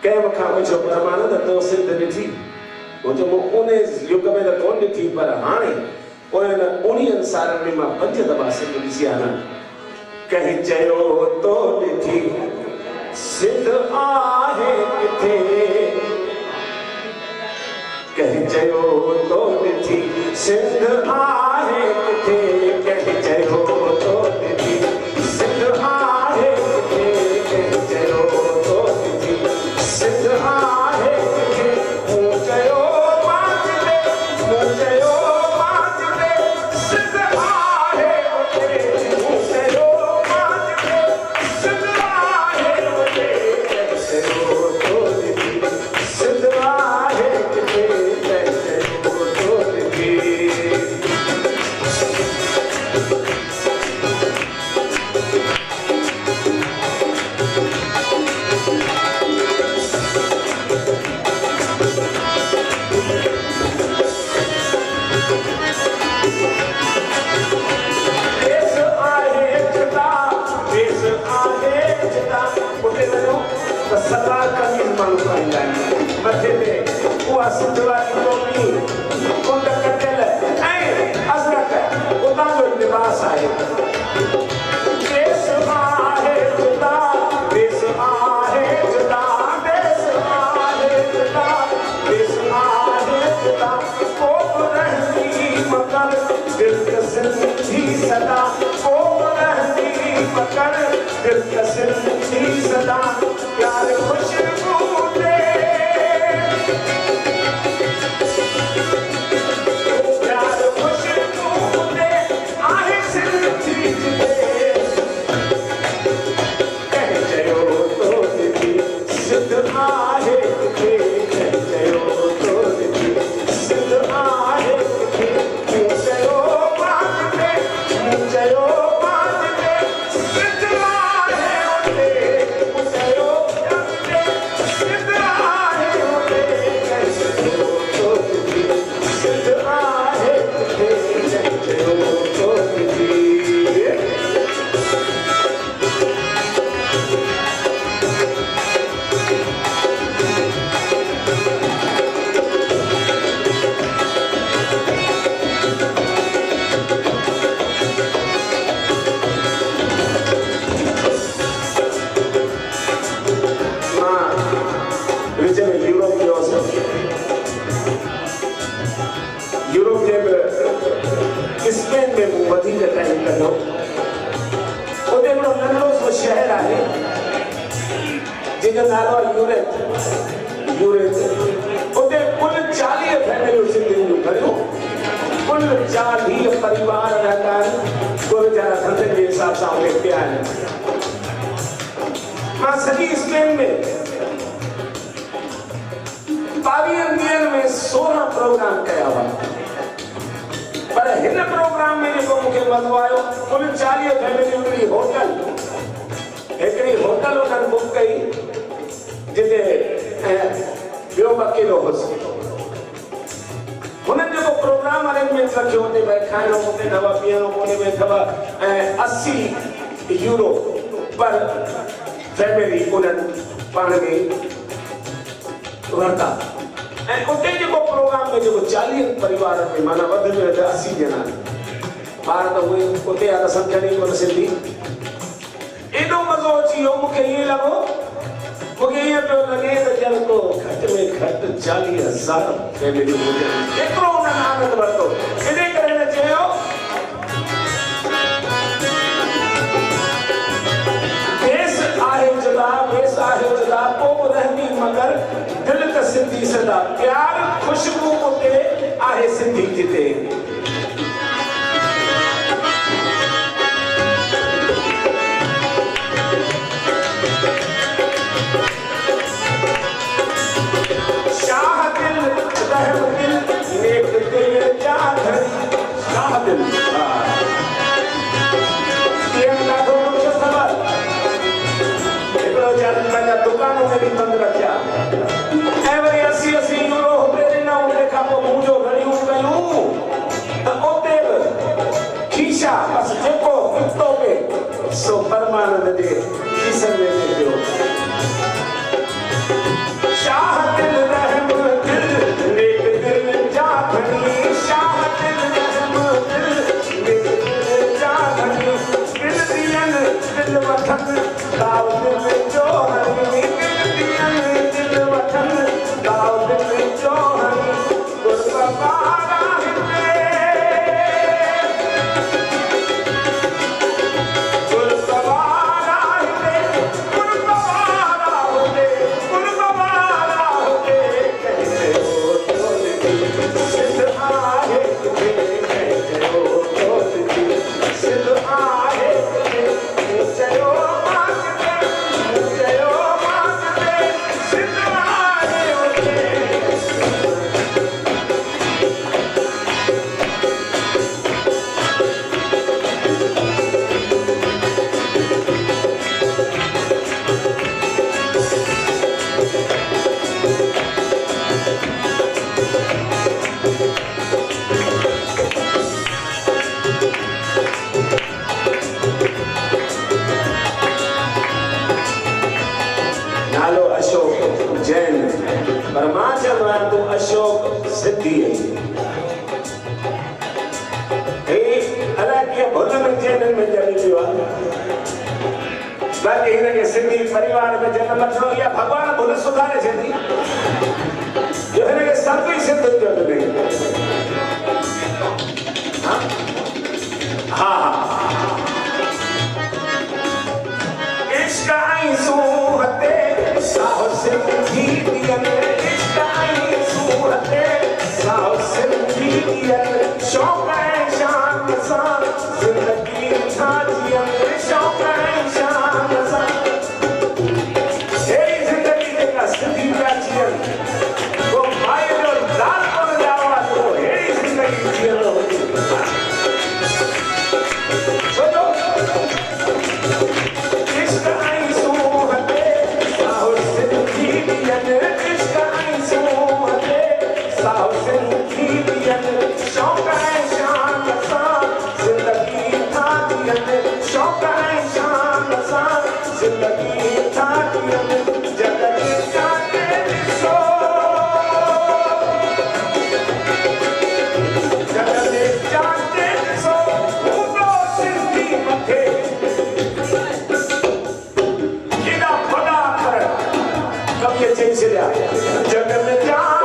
cam का मुझे परमानंद तो सिद्ध निथी वो जो उन्हें युग में तो कौन निथी पर हाने उन्हें उन्हीं अनुसार में मां 5 दफा सिद्ध निथी आना कहीं चयो तो निथी सिद्ध आहे किथे कहीं चयो तो निथी सिद्ध आहे किथे कहीं चयो तो निथी सिद्ध आहे किथे कहीं चयो तो निथी सिद्ध आहे किथे मुझयो बात दे मुझयो बात दे सिद्ध आहे किथे मुझयो बात दे सिद्ध आहे किथे कहीं चयो तो निथी सिद्ध आहे किथे कहीं चयो तो निथी सदा कमी मालूम पड़ता है मथे पे वो सिद्धवा की टोपी कुंड कटेल ऐ अजरक उता जो लिबास है देश आहे जुदा देश आहे जुदा देश आहे जुदा देश आहे जुदा को रहती मगर दिल कसी सदा को रहती मगर दिल कसी सदा प्यार खुशबू दे प्यार खुशबू दे आहे सिद्धि दे कह जयो तो निथी सिद्ध आहे किथे कह जयो तो निथी सिद्ध आहे किथे मुझयो बात दे मुझयो बात दे सिद्ध आहे उते मुझयो सिद्ध आहे उते कह जयो तो निथी सिद्ध आहे किथे कह जयो तो निथी यूरोप जे स्पेन में वधीक टाइम कढो उते हिकिड़ो नंढो सो शहर आहे जंहिंजो नालो आहे यूरेट उते कुल 40 फैमिलियूं सिंधियुनि जूं घणियूं कुल 40 परिवार रहंदा आहिनि कुल वीचारा धंधे जे हिसाब सां उते पिया आहिनि मां सॼी स्पेन में 22 ॾींहंनि में 16 प्रोग्राम कया हुआ पर हिन प्रोग्राम में जेको मूंखे मज़ो आयो कुल 40 फैमिलियूं हिकिड़ी होटल उन्हनि बुक कई जिते ॿियो अकेलो हुउसि हुननि जेको प्रोग्राम अरेंजमेंट रखियो हुते भई खाइणो कोन्हे अथव पीअणो कोन्हे में अथव ऐं 80 यूरो पर फैमिली उन्हनि पाण में वरता ऐं उते जेको प्रोग्राम में जेको 40 परिवार में माना वधि में वधि 80 ॼणा ॿार त उहे उते या त सम्झनि ई कोन सिंधी एॾो मज़ो अची वियो मूंखे ईअं लॻो मूंखे ईअं पियो लॻे त ॼण को घटि में घटि 40,000 फैमिलियूं हुजनि एतिरो उन्हनि आनंद वरितो इन करे हिन चयो देश आहे जुदा देश आहे जुदा को बि रहंदी मगर दिल त सिंधी सदा प्यार खुशबू उते आहे सिंधी जिते शाह दिल रहम दिल नेक दिल जा धरी शाह दिल दुकानों में भी बंद रखा एवरी 80 यूरो होते ना उनके खापो मुझो घड़ियों कयूं तो ओते खीसा बस जेको कितो पे सो परमानंद दे खीसन में दियो शाह दिल रहम दिल नेक दिल जागनी शाह दिल रहम दिल नेक दिल जागनी दिल दियन दिल वतन दाव दिल जोहनी दिल दियन दिल वतन दाव दिल जोहनी गुरबारा हिते गुरबारा हिते गुरबारा होते गुरबारा होते कहते हो तोलती सिद्ध आहे कहते हो तोलती सिद्ध आहे चलो मांगते सिद्ध आहे होते नालो अशोक जैन पर मां चवंदो आहियां तूं अशोक सिद्धी आहीं अलाए कीअं भुल में जैननि में ॼमी पियो आहे बाक़ी हिनखे सिंधी परिवार में जनम वठिणो इहा भॻवान भुल सुधारे छॾी जो हिनखे सभु ई सिंध जो ॾिनई हा इश्क ऐं सूरते साहो सिंधी दियनि इश्क ऐं सूरते साहो सिंधी दियनि शौक़ ऐं शान सां ज़िंदगी छा जीअनि शौक़ ऐं शान सां अहिड़ी ज़िंदगी जेका सिंधी पिया जीअनि को भाई जो ज़ात कोन ॼाणो आहे तो अहिड़ी ज़िंदगी जीअणो सोचो इश्क ऐं सूरते साहो सिंधी दियनि इश्क ऐं सूरते साहो सिंधी दियनि शौक़ ऐं शान सां ज़िंदगी था जीअनि शौक़ ऐं शान सां ज़िंदगी था जीअनि जॾहिं जाते ॾिसो जॾहिं जाते ॾिसो हूंदो सिंधी मथे केॾा वॾा अखर कविअ चई छॾिया जग में जान